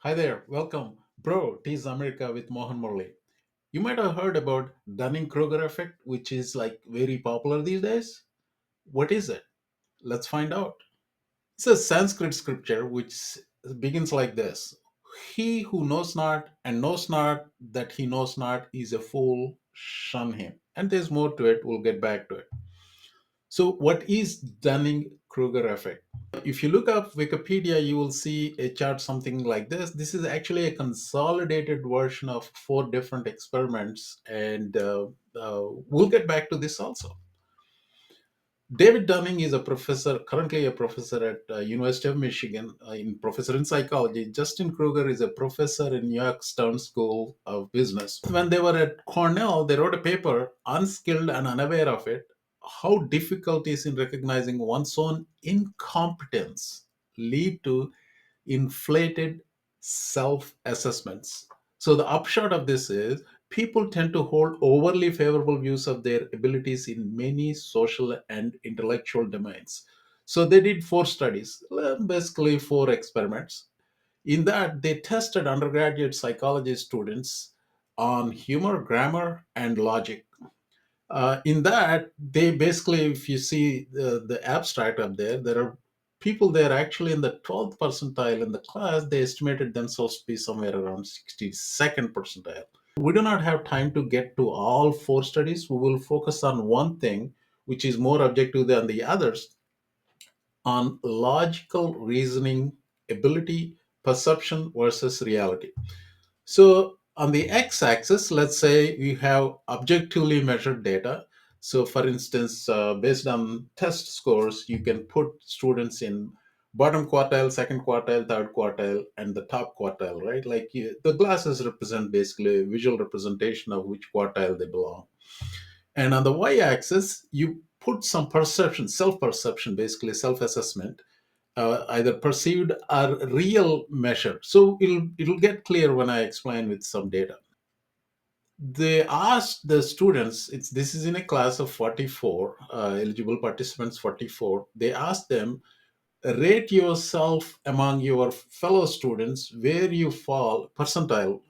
Hi there, welcome. Bro, Tease America with Mohan Murali. You might have heard about Dunning-Kruger Effect, which is like very popular these days. What is it? Let's find out. It's a Sanskrit scripture which begins like this: He who knows not and knows not that he knows not is a fool, shun him. And there's more to it, we'll get back to it. So, what is Dunning-Kruger effect? If you look up Wikipedia, you will see a chart something like this. This is actually a consolidated version of four different experiments, and we'll get back to this also. David Dunning is a professor, currently a professor at University of Michigan, in professor in psychology. Justin Kruger is a professor in New York Stern School of Business. When they were at Cornell, they wrote a paper, unskilled and unaware of it, how difficulties in recognizing one's own incompetence lead to inflated self assessments. So, the upshot of this is people tend to hold overly favorable views of their abilities in many social and intellectual domains. So, they did four studies, basically four experiments. In that, they tested undergraduate psychology students on humor, grammar, and logic. In that, they basically, if you see the abstract up there, there are people there actually in the 12th percentile in the class. They estimated themselves to be somewhere around 62nd percentile. We do not have time to get to all four studies. We will focus on one thing, which is more objective than the others, on logical reasoning ability, perception versus reality. So on the x-axis, let's say we have objectively measured data. So for instance, based on test scores, you can put students in bottom quartile, second quartile, third quartile, and the top quartile, right? Like the glasses represent basically a visual representation of which quartile they belong. And on the y-axis, you put some perception, self-perception, basically self-assessment, either perceived or real measure. So it'll get clear when I explain with some data. They asked the students. This is in a class of 44 eligible participants. 44. They asked them, rate yourself among your fellow students where you fall percentile.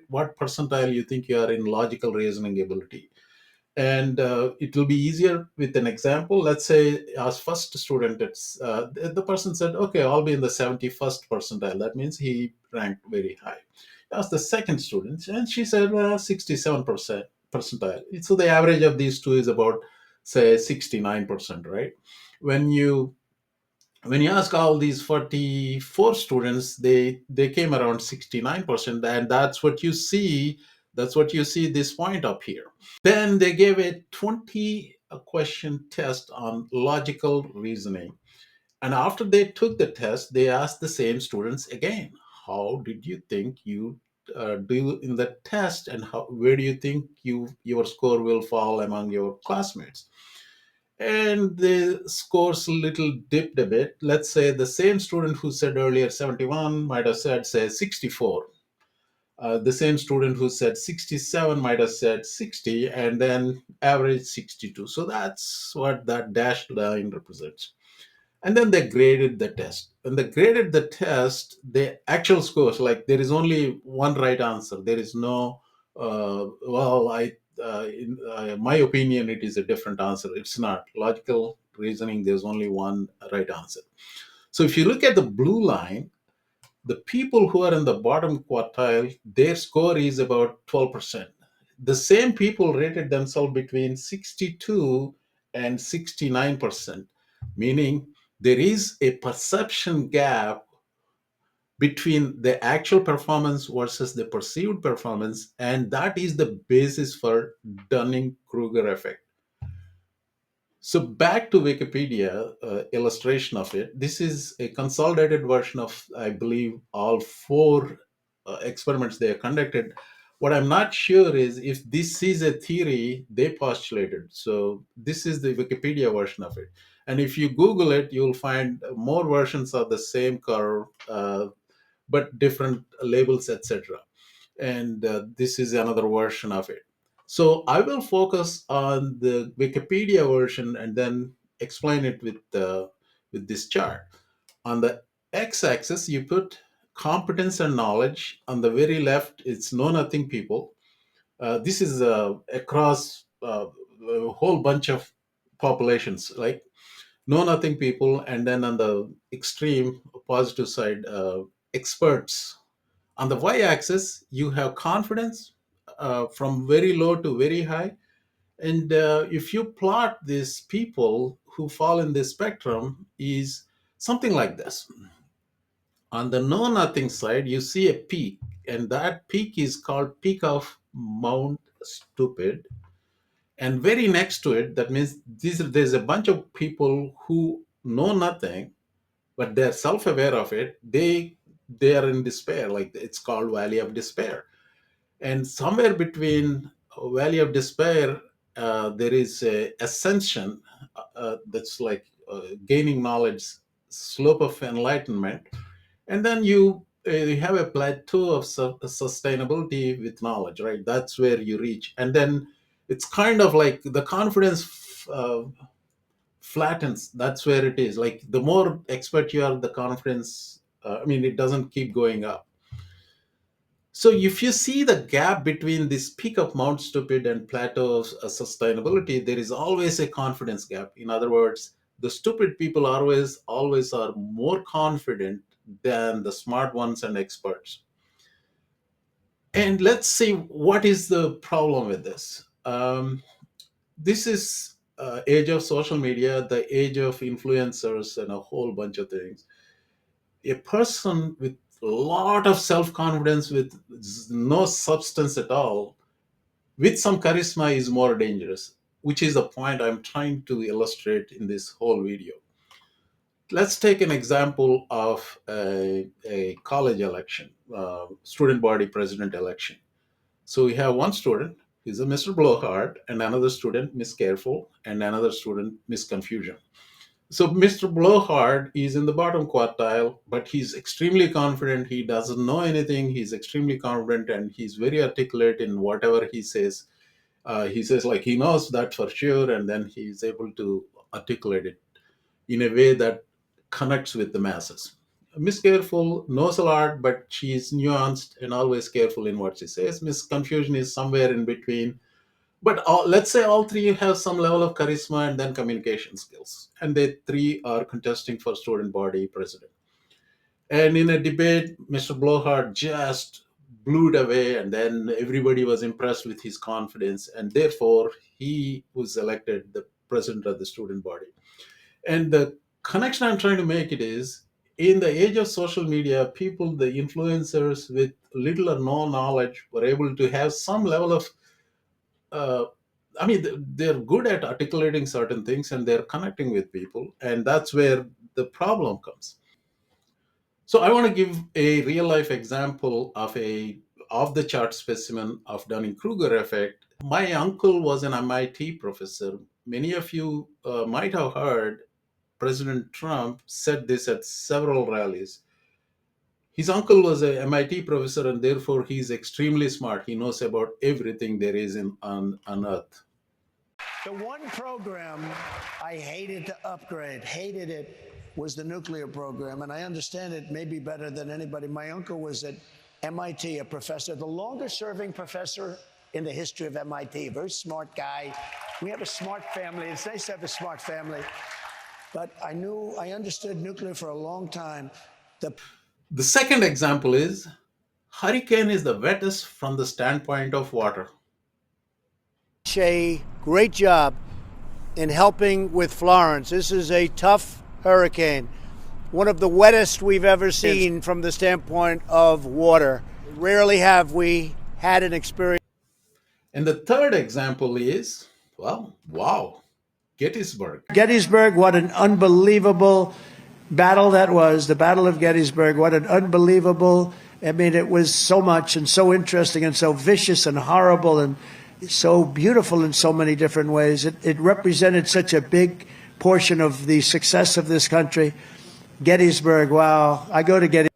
What percentile you think you are in logical reasoning ability, and it will be easier with an example. Let's say as first student, it's the person said, okay, I'll be in the 71st percentile. That means he ranked very high. As the second student, and she said 67% percentile. So the average of these two is about, say, 69%, right? When you when you ask all these 44 students, they came around 69%, and that's what you see this point up here. Then they gave a 20 question test on logical reasoning. And after they took the test, they asked the same students again, how did you think you do in the test, and where do you think your score will fall among your classmates? And the scores little dipped a bit. Let's say the same student who said earlier 71 might have said, say, 64. The same student who said 67 might have said 60, and then average 62. So that's what that dashed line represents. And then they graded the test. When they graded the test, the actual scores, like there is only one right answer. There is no, in my opinion, it is a different answer. It's not. Logical reasoning, there's only one right answer. So if you look at the blue line, the people who are in the bottom quartile, their score is about 12%. The same people rated themselves between 62 and 69%, meaning there is a perception gap between the actual performance versus the perceived performance, and that is the basis for Dunning-Kruger effect. So back to Wikipedia illustration of it. This is a consolidated version of, I believe, all four experiments they conducted. What I'm not sure is if this is a theory they postulated. So this is the Wikipedia version of it. And if you Google it, you'll find more versions of the same curve, but different labels, etc. And this is another version of it. So I will focus on the Wikipedia version and then explain it with this chart. On the x-axis, you put competence and knowledge. On the very left, it's know nothing people. This is across a whole bunch of populations, like know nothing people, and then on the extreme positive side, experts. On the y-axis, you have confidence from very low to very high. And if you plot these people who fall in this spectrum, is something like this. On the know nothing side, you see a peak, and that peak is called peak of Mount Stupid. And very next to it, that means there's a bunch of people who know nothing, but they're self-aware of it. They are in despair, like it's called Valley of Despair. And somewhere between Valley of Despair, there is a ascension, that's like gaining knowledge, slope of enlightenment. And then you have a plateau of sustainability with knowledge, right? That's where you reach. And then it's kind of like the confidence flattens. That's where it is. Like the more expert you are, the confidence, it doesn't keep going up. So if you see the gap between this peak of Mount Stupid and plateau of sustainability, there is always a confidence gap. In other words, the stupid people always are more confident than the smart ones and experts. And let's see what is the problem with this. This is age of social media, the age of influencers, and a whole bunch of things. A person with a lot of self-confidence with no substance at all with some charisma is more dangerous, which is the point I'm trying to illustrate in this whole video. Let's take an example of a college election, student body president election. So we have one student, he's a Mr. Blowhard, and another student, Miss Careful, and another student, Miss Confusion. So Mr. Blowhard is in the bottom quartile, but he's extremely confident. He doesn't know anything. He's extremely confident, and he's very articulate in whatever he says. He says like he knows that for sure, and then he's able to articulate it in a way that connects with the masses. Miss Careful knows a lot, but she's nuanced and always careful in what she says. Miss Confusion is somewhere in between, but let's say all three have some level of charisma and then communication skills, and they three are contesting for student body president. And in a debate, Mr. Blowhard just blew it away, and then everybody was impressed with his confidence, and therefore he was elected the president of the student body. And the connection I'm trying to make it is, in the age of social media, people, the influencers with little or no knowledge, were able to have some level of uh, they're good at articulating certain things and they're connecting with people, and that's where the problem comes. So I want to give a real life example of a off the chart specimen of Dunning-Kruger effect. My uncle was an MIT professor. Many of you might have heard President Trump said this at several rallies. His uncle was a MIT professor, and therefore he's extremely smart. He knows about everything there is on Earth. The one program I hated to upgrade, hated it, was the nuclear program. And I understand it maybe better than anybody. My uncle was at MIT, a professor, the longest serving professor in the history of MIT. Very smart guy. We have a smart family. It's nice to have a smart family. But I understood nuclear for a long time. The second example is hurricane is the wettest from the standpoint of water. A great job in helping with Florence. This is a tough hurricane, one of the wettest we've ever seen from the standpoint of water. Rarely have we had an experience. And the third example is, well, wow, Gettysburg. Gettysburg, what an unbelievable battle that was. The Battle of Gettysburg, what an unbelievable, it was so much and so interesting and so vicious and horrible and so beautiful in so many different ways. It represented such a big portion of the success of this country. Gettysburg, wow. I go to Gettysburg.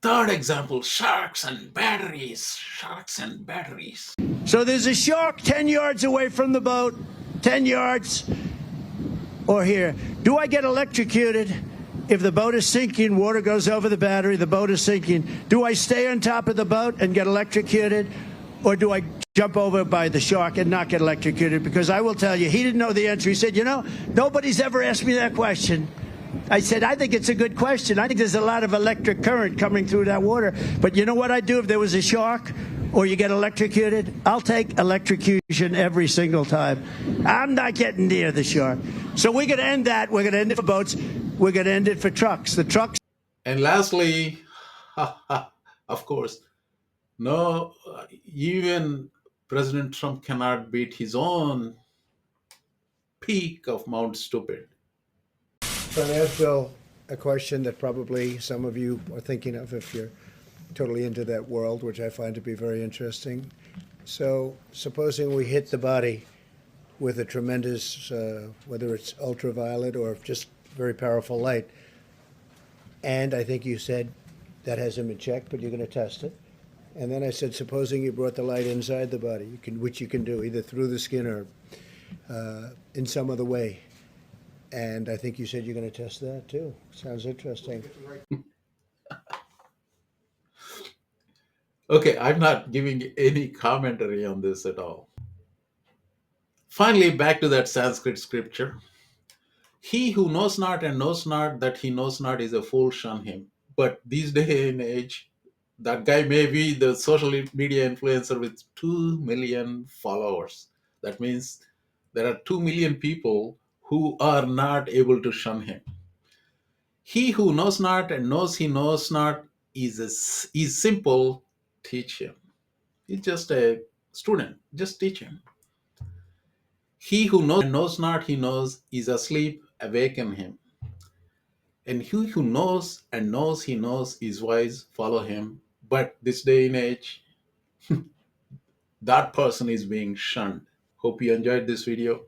Third example, sharks and batteries. Sharks and batteries. So there's a shark 10 yards away from the boat, 10 yards, or here. Do I get electrocuted? If the boat is sinking, water goes over the battery, the boat is sinking. Do I stay on top of the boat and get electrocuted? Or do I jump over by the shark and not get electrocuted? Because I will tell you, he didn't know the answer. He said, nobody's ever asked me that question. I said, I think it's a good question. I think there's a lot of electric current coming through that water. But you know what I'd do if there was a shark or you get electrocuted? I'll take electrocution every single time. I'm not getting near the shark. So we're going to end that. We're going to end it for boats. We're going to end it for trucks. The trucks. And lastly, of course, no, even President Trump cannot beat his own peak of Mount Stupid. So I ask Bill a question that probably some of you are thinking of if you're totally into that world, which I find to be very interesting. So supposing we hit the body with a tremendous, whether it's ultraviolet or just very powerful light, and I think you said that hasn't been checked, but you're going to test it. And then I said, supposing you brought the light inside the body, which you can do either through the skin or in some other way. And I think you said you're going to test that too. Sounds interesting. Okay, I'm not giving any commentary on this at all. Finally, back to that Sanskrit scripture. He who knows not and knows not that he knows not is a fool, shun him. But these day and age, that guy may be the social media influencer with 2 million followers. That means there are 2 million people who are not able to shun him. He who knows not and knows he knows not is simple, teach him. He's just a student, just teach him. He who knows and knows not he knows is asleep, awaken him. And he who knows and knows he knows is wise, follow him. But this day and age, that person is being shunned. Hope you enjoyed this video.